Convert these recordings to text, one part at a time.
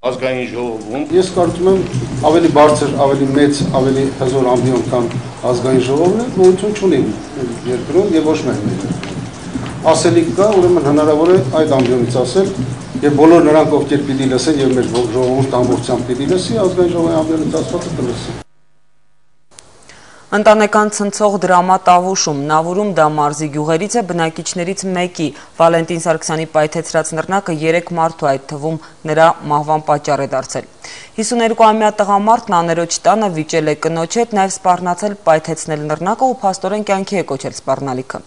Ազգային ժողովում ես կարծում եմ ավելի բարձր, ավելի մեծ, ավելի հզոր ամբիոն կան ազգային ժողովն է, գոյություն չունի երկրում եւ ոչ միայն մեր երկրում։ Ասելիք կա, ուրեմն հնարավոր է այդ ամբիոնից ասել եւ բոլոր նրանք, ովքեր պիտի լսեն եւ մեր ժողովուրդը ամբողջությամբ պիտի լսի, ազգային ժողովի ամբիոնից ասվածը կլսի։ Ընտանեկան ցնցող դրամա Տավուշում, Նավուրում դա մարզի գյուղերից է, բնակիչներից մեկի Վալենտին Սարգսյանի պայթեցրած նռնակը 3 մարդու, այդ թվում նրա մահվան պատճառ է դարձել։ 52-ամյա տղամարդն աներոջ տանը վիճել է կնոջ հետ, նաև սպառնացել պայթեցնել նռնակը ու փաստորեն կյանքի է կոչել սպառնալիքը։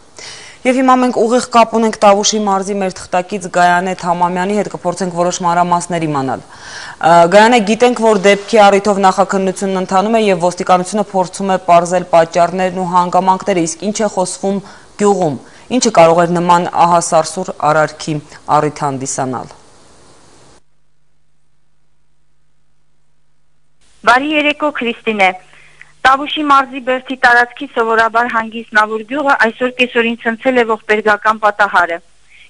Եվ հիմա մենք ուղիղ կապ ունենք Տավուշի մարզի մեր թղթակից Գայանե Թամամյանի հետ, կփորձենք որոշ մանրամասներ իմանալ։ Գայանե, գիտենք, որ դեպքի առիթով նախաքննությունն ընթանում է եւ ոստիկանությունը փորձում է պարզել պատճառներն ու հանգամանքները, իսկ ինչ է խոսվում գյուղում, ինչը կարող էր նման ահասարսուր արարքի առիթ հանդիսանալ։ Բարի երեկո, Քրիստինե։ Տավուշի մարզի Բերդի տարածքի սովորաբար հանգիստ Նավուր գյուղը այսօր կեսօրին ցնցել է ողբերգական պատահարը։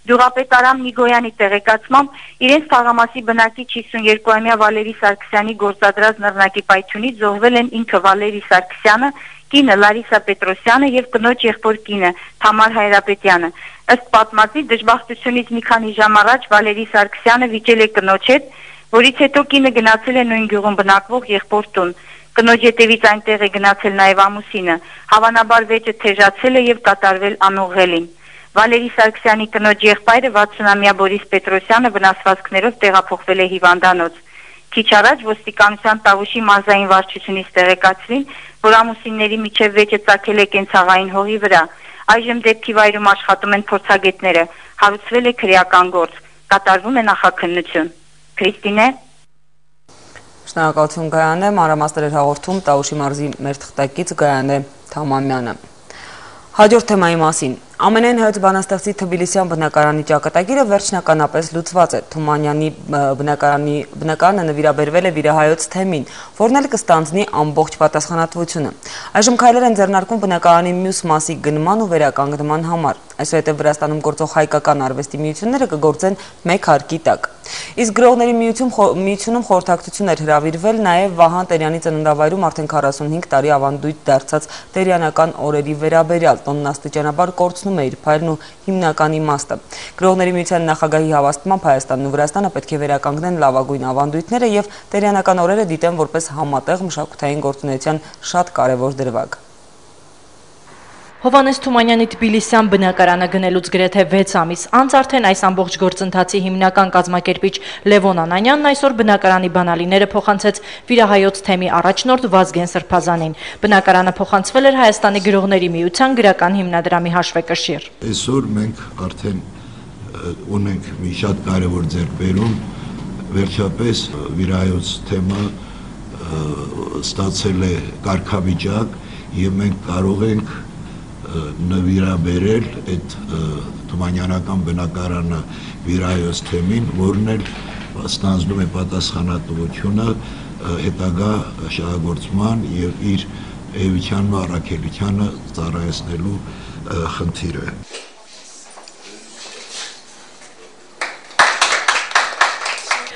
Գյուղապետ Արամ Նիգոյանի տեղեկացմամբ իրենց թաղամասի բնակիչ 52-ամյա Վալերի Սարգսյանի գործադրած նռնակի պայթյունից զոհվել են ինքը Վալերի Սարգսյանը, կինը Լարիսա Պետրոսյանը եւ կնոջ եղբոր կինը Թամար Հայրապետյանը։ Ըստ պատմածի դժբախտությունից մի քանի ժամ առաջ Վալերի Սարգսյանը վիճել է կնոջ հետ, որից հետո կինը գնացել է նույն գյուղում բնակվող եղբոր տուն։ Կնոջ հետևից այնտեղ է գնացել նաև ամուսինը, հավանաբար վեճը թեժացել է եւ կատարվել անուղղելին։ Վալերի Սարգսյանի կնոջ եղբայրը 60-ամյա Բորիս Պետրոսյանը վնասվածքներով տեղափոխվել է հիվանդանոց։ Քիչ առաջ ոստիկանության Տավուշի մարզային վարչությունից տեղեկացրին, որ ամուսինների միջև վեճը ծագել է կենցաղային հողի վրա։ Այժմ դեպքի վայրում աշխատում են փորձագետները, հարուցվել է քրեական գործ, կատարվում է նախաքննություն։ Քրիստինե։ Շնորհակալություն Գայանե, մանրամասներ հաղորդում Տավուշի մարզի մեր թղթակից Գայանե Թամամյանը։ Հաջորդ թեմայի մասին։ ԱՄՆ-ին հայոց բանաստեղծի Թբիլիսյան բնակարանի ճակատագիրը վերջնականապես լուծված է։ Թումանյանի բնակարանը նվիրաբերվել է վիրահայոց թեմին, որն էլ կստանձնի ամբողջ պատասխանատվությունը։ Այժմ քայլեր են ձեռնարկվում բնակարանի մյուս մասի գնման ու վերականգնման համար։ Այսուհետև Վրաստանում գործող հայկական արվեստի միությունները կգործեն մեկ հարկի տակ։ Իսկ գրողների միությունում խորհրդակցություն էր հրավիրվել նաև Վահան Տերյանի ծննդավայրում արդեն 45 տարի ավանդույթ դարձած Տերյանական օրերի վերաբերյալ, տոնն աստիճանաբար կորցնում է իր փայլն ու հիմնական իմաստը։ Գրողների միության նախագահի հավաստմամբ Հայաստանն ու Վրաստանը պետք է վերականգնեն լավագույն ավանդույթները եւ Տերյանական օրերը դիտեն որպես համատեղ մշակութային գործունեության շատ կարևոր դրվագ։ Հովհաննես Թումանյանի Թբիլիսյան բնակարանը գնելուց գրեթե 6 ամիս անց արդեն այս ամբողջ գործընթացի հիմնական կազմակերպիչ Լևոն Անանյանն այսօր բնակարանի բանալիները փոխանցեց վիրահայոց թեմի առաջնորդ Վազգեն Սրբազանին։ Բնակարանը փոխանցվել էր Հայաստանի գրողների միության գրական հիմնադրամի հաշվեկշիռ։ Այսօր մենք արդեն ունենք մի շատ կարևոր ձեռքբերում, վերջապես վիրահայոց թեմը ստացել է կարգավիճակ եւ մենք կարող ենք նվիրաբերել այդ Թումանյանական բնակարանը վիրահայոց թեմին, որն էլ ստանձնում է պատասխանատվությունը հետագա շահագործման եւ իր էության ու առաքելությանը ծառայեցնելու խնդիրը։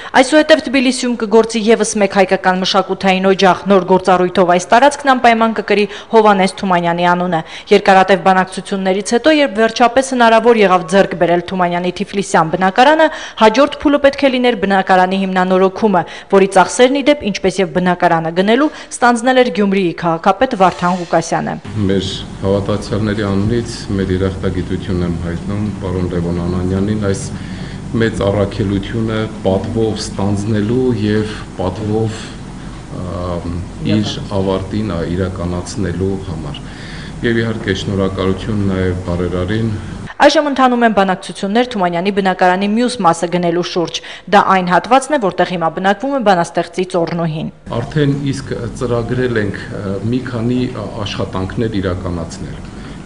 Այսուհետև Թբիլիսիում կգործի եւս մեկ հայկական մշակութային օջախ, նոր գործառույթով այս տարածքն անպայման կկրի Հովհաննես Թումանյանի անունը։ Երկարատև բանակցություններից հետո, երբ վերջապես հնարավոր եղավ ձեռք բերել Թումանյանի Թիֆլիսյան բնակարանը, հաջորդ փուլը պետք է լիներ բնակարանի հիմնանորոգումը, որի ծախսերն ի դեպ, ինչպես եւ բնակարանը գնելու, ստանձնել էր Գյումրիի քաղաքապետ Վարդան Ղուկասյանը։ Մեր հավատացյալների անունից մեր երախտագիտությունն եմ հայտնում պարոն Լևոն Անանյանին այս մեծ առաքելությունը պատվով ստանձնելու եւ պատվով իր ավարտին իրականացնելու համար։ Եվ իհարկե շնորհակալություն նաեւ բարերարին։ Այժմ ընթանում են բանակցություններ Թումանյանի բնակարանի մյուս մասը գնելու շուրջ։ Դա այն հատվածն է, որտեղ հիմա բնակվում է բանաստեղծի ծոռնուհին։ Արդեն իսկ ծրագրել ենք մի քանի աշխատանքներ իրականացնել։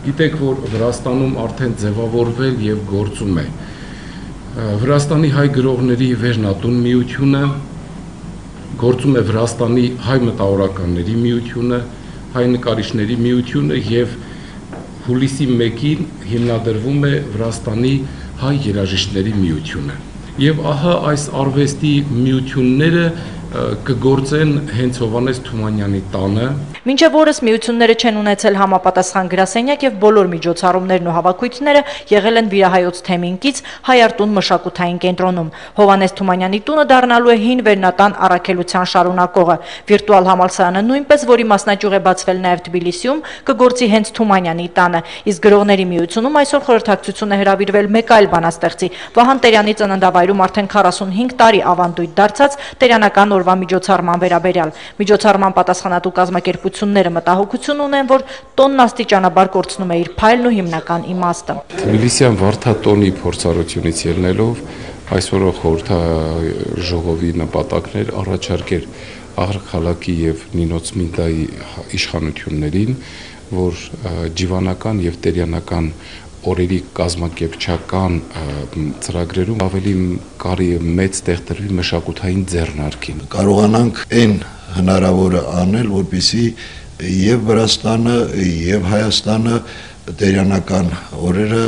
Գիտեք, որ Վրաստանում արդեն ձևավորվել եւ գործում է Վրաստանի հայ գրողների վերնատուն միությունը, գործում է Վրաստանի հայ մտավորականների միությունը, հայ նկարիչների միությունը եւ հուլիսի 1-ին հիմնադրվում է Վրաստանի հայ երաժիշտների միությունը։ եւ ահա այս արվեստի միությունները կգործեն հենց Հովհաննես Թումանյանի տանը։ Մինչև օրս միությունները չեն ունեցել համապատասխան գրասենյակ եւ բոլոր միջոցառումներն ու հավաքույթները եղել են Վիրահայոց թեմինքից Հայարտուն մշակութային կենտրոնում։ Հովհաննես Թումանյանի տունը դառնալու է հին վերնատան առաքելության շարունակողը։ Վիրտուալ համալսարանը նույնպես, որի մասնաճյուղ է բացվել նաեւ Թբիլիսիում, կգործի հենց Թումանյանի տանը։ Իսկ գրողների միությունում այսօր խորհրդակցություն է հրավիրվել մեկ այլ բանաստեղծի Վահան Տերյանի ծննդավայրում արդեն 45 տարի ավանդույթ դարձած Տերյանական օրվա միջոցառման վերաբերյալ։ Միջոցառման պատասխանատու կազմակերպությունները մտահոգություն ունեն, որ տոնն աստիճանաբար կորցնում է իր փայլն ու հիմնական իմաստը։ Թբիլիսյան վարդատոնի փորձառությունից ելնելով այսօրը խորհրդաժողովի նպատակներ առաջարկեր Աղրաքաղաքի եւ Նինոց Մինդայի իշխանություններին, որ ջիվանական եւ տերյանական օրերի կազմակերպչական ծրագրերում ավելի կարի մեծ տեղ տրվի մշակութային ձեռնարկին։ Կարողանանք այն հնարավորը անել, որպեսզի եւ Վրաստանը եւ Հայաստանը տերյանական օրերը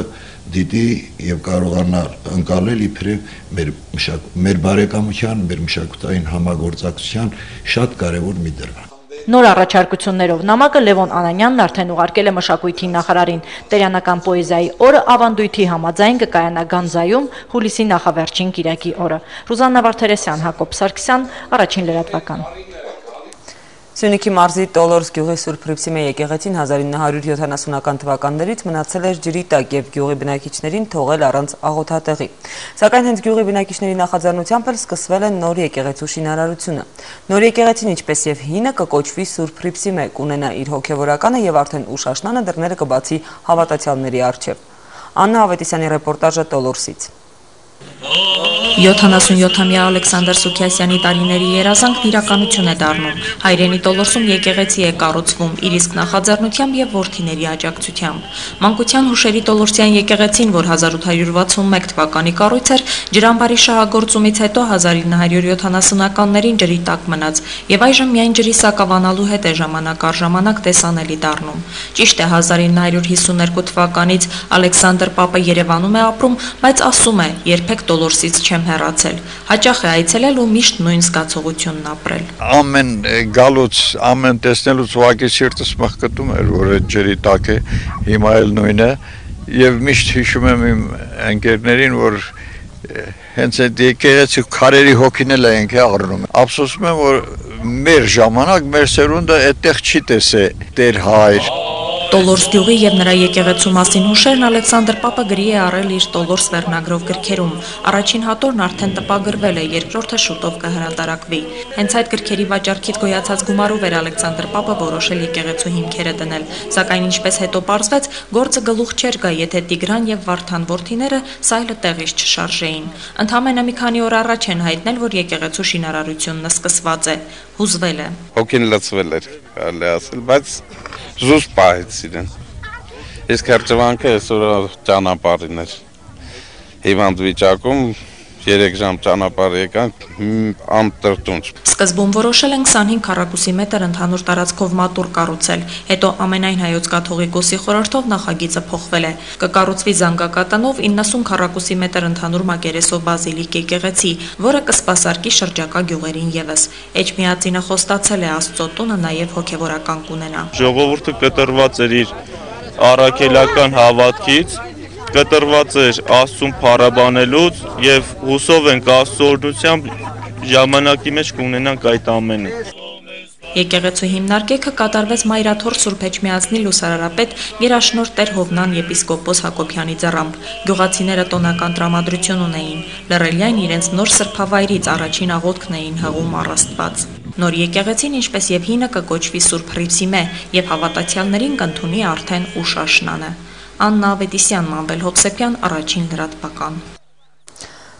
դիտի եւ կարողանա ընկալել իբրև մեր բարեկամության, մեր մշակութային համագործակցության շատ կարեւոր մի դրվագ։ Նոր առաջարկություններով նամակը Լևոն Անանյանն արդեն ուղարկել է մշակույթի նախարարին։ Տերյանական պոեզիայի օրը ավանդույթի համաձայն կկայանա Գանձայում հուլիսի նախավերջին կիրակի օրը։ Ռուզաննա Վարդերեսյան, Հակոբ Սարգսյան, Առաջին լրատվական։ Սյունիքի մարզի Տոլորս գյուղի Սուրբ Հռիփսիմե եկեղեցին 1970-ական թվականներից մնացել էր ջրի տակ եւ գյուղի բնակիչներին թողել առանց աղոթատեղի։ Սակայն հենց գյուղի բնակիչների նախաձեռնությամբ էլ սկսվել է նոր եկեղեցու շինարարությունը։ Նոր եկեղեցին, ինչպես եւ հինը, կկոչվի Սուրբ Հռիփսիմե, կունենա իր հոգեվորականը եւ արդեն ուշ աշնանը դռները կբացի հավատացյալների առջեւ։ Աննա Ավետիսյանի ռեպորտաժը Տոլորսից։ 77-ամյա Ալեքսանդր Սուքիասյանի տարիների երազանքն իրականություն է դառնում։ Հայրենի Տոլորսում եկեղեցի է կառուցվում իր իսկ նախաձեռնությամբ եւ որդիների աջակցությամբ։ Մանկության հուշերի Տոլորսյան եկեղեցին, որ 1861 թվականի կառույց էր, ջրամբարի շահագործումից հետո 1970-ականներին ջրի տակ մնաց եւ այժմ միայն ջրի սակավանալու հետ է ժամանակ առ ժամանակ տեսանելի դառնում։ Ճիշտ է 1952 թվականից Ալեքսանդր Պապը Երևանում է ապրում, բայց ասում է, երբեք Տոլորսից չեմ հեռացել։ Հաճախ է այցելել ու միշտ նույն զգացողությունն ապրել։ Ամեն գալուց, ամեն տեսնելուց ուղղակի սիրտս մխկտում էր, որ այդ ջրի տակ է, հիմա էլ նույնն է, եւ միշտ հիշում եմ իմ ընկերներին, որ հենց այդ եկեղեցի քարերի հոգին էլ ենք աղրնում։ Ափսոսում եմ, որ մեր ժամանակ, մեր սերունդը այդտեղ չի տեսել Տեր Հայր։ Տոլորս գյուղի եւ նրա եկեղեցու մասին հուշերն Ալեքսանդր Պապը գրի է առել իր Տոլորս վերնագրով գրքերում։ Առաջին հատորն արդեն տպագրվել է, երկրորդը շուտով կհրատարակվի։ Հենց այդ գրքերի վաճառքից գոյացած գումարով էր Ալեքսանդր Պապը որոշել եկեղեցու հիմքերը դնել։ Սակայն ինչպես հետո պարզվեց, գործը գլուխ չէր գա, եթե Տիգրան եւ Վարդան որդիները սայլը տեղից չշարժեին։ Ընդամենը մի քանի օր առաջ են հայտնել, որ եկեղեցու շինարարությունն սկսված է, հուզվել է։ Հոգին լցվել էր, կարելի ասել, բայց զուսպ պահեց իրեն։ Իսկ հերջվանքը այսօր ճանապարհին էր։ Հիվանդ վիճակում 3 ժամ ճանապարհ եկանք ամտրտունջ։ Սկզբում որոշել են 25 քառակուսի մետր ընդհանուր տարածքով մատուռ կառուցել, հետո ամենայն հայոց կաթողիկոսի խորհրդով նախագիծը փոխվել է։ Կկառուցվի զանգակատանով 90 քառակուսի մետր ընդհանուր մակերեսով բազիլիկ եկեղեցի, որը կսպասարկի շրջակա գյուղերին եւս։ Էջմիածինը խոստացել է Աստծո տունը նաեւ հոգեվորական կունենա։ Ժողովուրդը կտրված էր իր առաքելական հավատքից, կտրված էր Աստծուն փառաբանելուց եւ հուսով ենք Աստծո օրհնությամբ ժամանակի մեջ կունենանք այդ ամենը։ Եկեղեցու հիմնարկեքը կատարվեց Մայրաթոր Սուրբ Էջմիածնի լուսարարապետ Գերաշնորհ Տեր Հովնան եպիսկոպոս Հակոբյանի ձեռամբ։ Գյուղացիները տոնական տրամադրություն ունեին։ Լռելյան իրենց նոր սրբավայրից առաջին աղոթքն էին հղում առ Աստված։ Նոր եկեղեցին, ինչպես եւ հինը, կկոչվի Սուրբ Հռիփսիմե եւ հավատացյալներին կընդունի արդեն ուշ աշնանը։ Աննա Ավետիսյան, Մանվել Հովսեփյան, Առաջին լրատվական։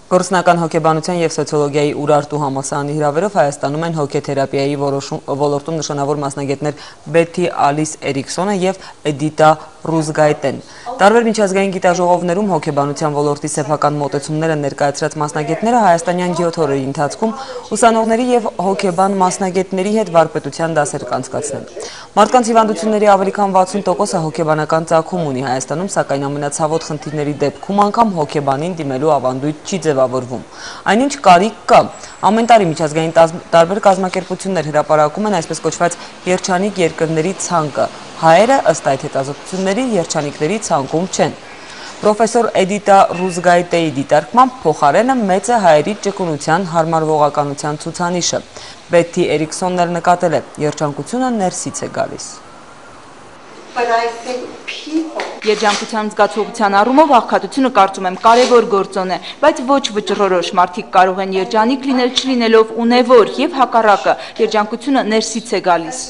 Գործնական հոգեբանության եւ սոցիոլոգիայի Ուրարտու համալսարանի հրավերով Հայաստանում են հոգեթերապիայի ոլորտում նշանավոր մասնագետներ Բեթի Ալիս Էրիքսոնը եւ Էդիտա Ռուզգայտեն։ Տարբեր միջազգային գիտաժողովներում հոգեբանության ոլորտի սեփական մոտեցումները ներկայացրած մասնագետները հայաստանյան 7 օրերի ընթացքում ուսանողների եւ հոգեբան մասնագետների հետ վարպետության դասեր կանցկացնել։ Մարդկանց հիվանդությունների ավելի քան 60%-ը հոգեբանական ծագում ունի Հայաստանում, սակայն ամենացավոտ խնդիրների դեպքում անգամ հոգեբանին դիմելու ավանդույթ չի ձևավորվում։ Այնինչ կարիք կա։ Ամեն տարի միջազգային տարբեր կազմակերպություններ հրապարակում են այսպես կոչված երջանիկ երկրների ցանկը։ Հայերը ըստ այդ հետազոտությունների երջանիկների ցանկում չեն։ Պրոֆեսոր Էդիտա Ռուզգայտեի դիտարկմամբ փոխարենը մեծ է հայերի ճկունության հարմարվողականության ցուցանիշը։ Բեթի Էրիքսոնն էլ նկատել է, երջանկությունը ներսից է գալիս։ Երջանկության զգացողության առումով աղքատությունը կարծում եմ կարևոր գործոն է, բայց ոչ վճռորոշ, մարդիկ կարող են երջանիկ լինել չլինելով ունևոր եւ հակառակը, երջանկությունը ներսից է գալիս։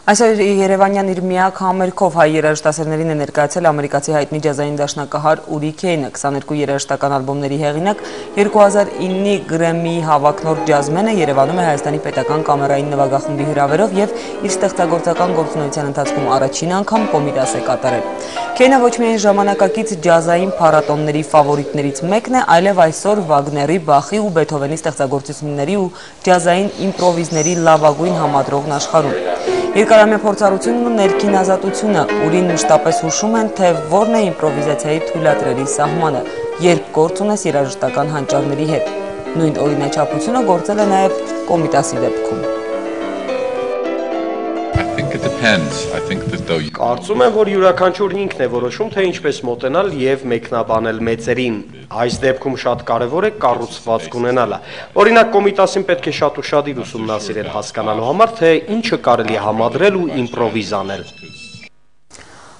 Այսօր Երևանյան իր միակ համերգով հայ երաժշտասերներին է ներկայացել ամերիկացի հայտնի ջազային դաշնակահար Ուրի Քեյնը, 22 երաժշտական ալբոմների հեղինակ, 2009 Գրեմմիի հավակնորդ ջազմենը Երևանում է Հայաստանի պետական կամերային նվագախմբի հրավերով եւ իր ստեղծագործական գործունեության ընթացքում առաջին անգամ կոմիտաս է կատարել։ Քեյնը ոչ միայն ժամանակակից ջազային փառատոնների ֆավորիտներից մեկն է, այլև այսօր Վագների, Բախի ու Բեթհովենի ստեղծագործությունների ու ջազային իմպրովիզների լավագույն համադրողն աշխարհում։ Երկարամյա փորձառությունն ու ներքին ազատությունը Ուրին մշտապես հուշում են, թե որն է իմպրովիզացիայի թույլատրելի սահմանը, երբ գործ ունես երաժշտական հանճարների հետ։ Նույն օրինաչափությունը գործել է նաև կոմիտասի դեպքում։ Կարծում եմ, որ յուրաքանչյուրն ինքն է որոշում, թե ինչպես մոտենալ եւ մեկնաբանել մեծերին։ Այս դեպքում շատ կարևոր է կառուցվածք ունենալը։ Օրինակ, կոմիտասին պետք է շատ ուշադիր ուսումնասիրել հասկանալու համար, թե ինչը կարելի է համադրել ու իմպրովիզ անել։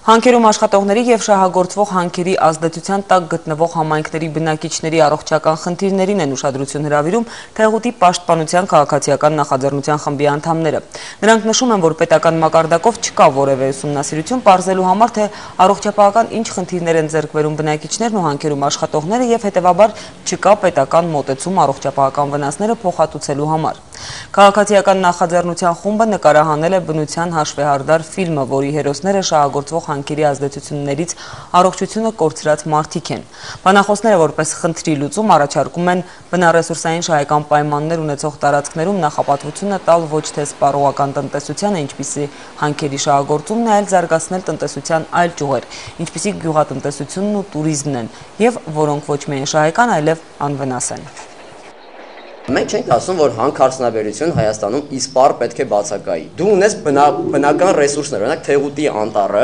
Հանքերում աշխատողների եւ շահագործվող հանքերի ազդեցության տակ գտնվող համայնքների բնակիչների առողջական խնդիրներին են ուշադրություն հրավիրում Թեղուտի պաշտպանության քաղաքացիական նախաձեռնության խմբի անդամները։ Նրանք նշում են, որ պետական մակարդակով չկա որևէ ուսումնասիրություն պարզելու համար, թե առողջապահական ինչ խնդիրներ են ձեռք բերում բնակիչներն ու հանքերում աշխատողները եւ հետեւաբար չկա պետական մոտեցում առողջապահական վնասները փոխհատուցելու համար։ Քաղաքացիական նախաձեռնության խումբը նկարահանել է բնության հաշվեհարդար ֆիլմը, որի հերոսները շահագործվող հանքերի ազդեցություններից առողջությունը կորցրած մարդիկ են։ Բանախոսները որպես խնդրի լուծում առաջարկում են բնառեսուրսային շահեկան պայմաններ ունեցող տարածքներում նախապատվությունը տալ ոչ թե սպառողական տնտեսությանը, ինչպիսի հանքերի շահագործումն է, այլ զարգացնել տնտեսության այլ ճյուղեր, ինչպիսի գյուղատնտեսությունն ու տուրիզմն են, եւ որոնք ոչ միայն շահեկան, այլև անվնաս են։ Մենք չենք ասում, որ հանքարդյունաբերություն Հայաստանում իսպառ պետք է բացակայի։ Դու ունես բնական ռեսուրսներ, օրինակ Թեղուտի անտառը,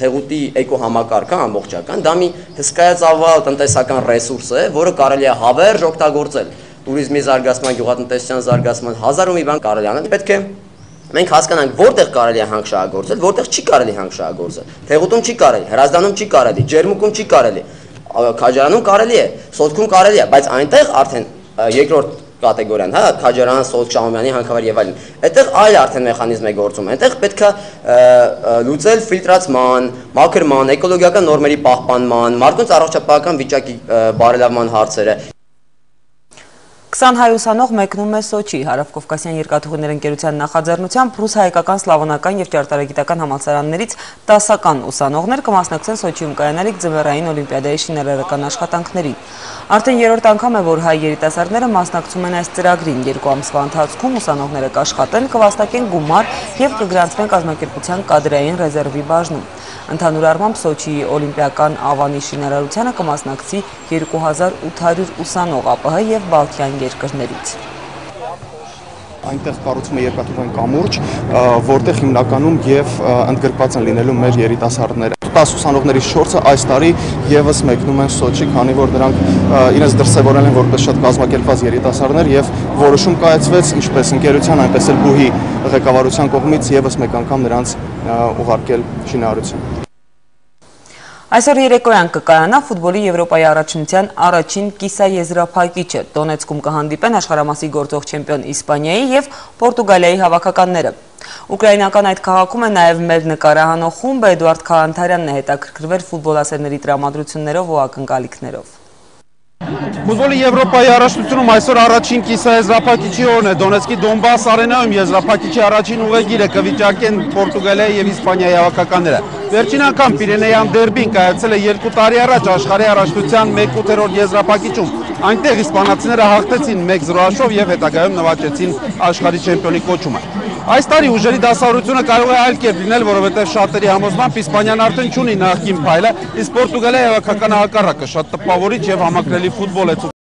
Թեղուտի էկոհամակարգը ամբողջական, դա մի հսկայածավալ տնտեսական ռեսուրս է, որը կարելի է հավերժ օգտագործել։ Տուրիզմի զարգացման, գյուղատնտեսության զարգացման հազար ու մի բան կարելի անել, պետք է մենք հասկանանք որտեղ կարելի է հանք շահագործել, որտեղ չի կարելի հանք շահագործել։ Թեղուտում չի կարելի, Հրազդանում չի կարելի, Ջերմուկում չի կարելի, Քաջարանում կարելի է, Սոտքում կարելի է, բայց այնտեղ արդեն երկրորդ կատեգորիան, հա, Քաջարան, Սոտք, Շահումյանի հանքավայր եւ այլն։ Այդտեղ այլ արդեն մեխանիզմ է գործում։ Այնտեղ պետք է լուծել ֆիլտրացման, մաքրման, էկոլոգիական նորմերի պահպանման, մարդկանց առողջապահական վիճակի բարելավման հարցերը։ 20 հայ ուսանող մեկնում է Սոչի, Հարավկովկասյան երկաթուղիներ ընկերության նախաձեռնությամբ ռուս-հայկական, սլավոնական եւ ճարտարագիտական համալսարաններից 10-ական ուսանողներ կմասնակցեն Սոչիում կայանալիք ձմեռային օլիմպիադայի շինարարական աշխատանքներին։ Արդեն երրորդ անգամ է, որ հայ երիտասարդները մասնակցում են այս ծրագրին։ 2 ամսվա ընթացքում ուսանողները կաշխատեն, կվաստակեն գումար եւ կգրանցվեն կազմակերպության կադրային ռեզերվի բաժնում։ Ընդհանուր առմամբ Սոչիի օլիմպիական ավանի շինարարությանը կմասնակցի 2800 ուսանող ԱՊՀ եւ Բալթյան երկրներից։ Այնտեղ կառուցվում է երկաթուղային կամուրջ, որտեղ հիմնականում եւ ընդգրկված են լինելու մեր երիտասարդները։ 10 ուսանողներից 4-ը այս տարի եւս մեկնում են Սոչի, քանի որ նրանք իրենց դրսևորել են որպես շատ կազմակերպված երիտասարդներ եւ որոշում կայացվեց ինչպես ընկերության, այնպես էլ ԲՈՒՀ-ի ղեկավարության կողմից եւս մեկ անգամ նրանց ուղարկել շինարարություն։ Այսօր երեկոյան կկայանա ֆուտբոլի Եվրոպայի առաջնության առաջին կիսաեզրափակիչը։ Դոնեցկում կհանդիպեն աշխարհամասի գործող չեմպիոն Իսպանիայի եւ Պորտուգալիայի հավաքականները։ Ուկրաինական այդ քաղաքում է նաև մեր նկարահանող խումբը Էդուարդ Քահանթարյանն է հետաքրքրվել ֆուտբոլասերների տրամադրություններով ու ակնկալիքներով։ Ֆուտբոլի Եվրոպայի առաջնությունում այսօր առաջին կիսաեզրափակիչի օրն է։ Դոնեցկի Դոնբաս արենայում եզրափակիչի առաջին ուղեգիրը կվիճակեն Պորտուգալիայի եւ Իսպանիայի հավաքականները։ Վերջին անգամ Պիրենեյան դերբին կայացել է 2 տարի առաջ աշխարհի առաջնության 1/8 եզրափակիչում։ Այնտեղ իսպանացիները հաղթեցին 1-0 եւ հետագայում նվաճեցին աշխարհի չեմպիոնի կոչումը։ Այս տարի ուժերի դասավորությունը կարող է այլ կերպ լինել, որովհետև շատերի համոզմամբ Իսպանիան արդեն չունի նախկին փայլը, իսկ Պորտուգալիայի հավաքականը հակառակը շատ տպավորիչ եւ համակրելի ֆուտբոլ է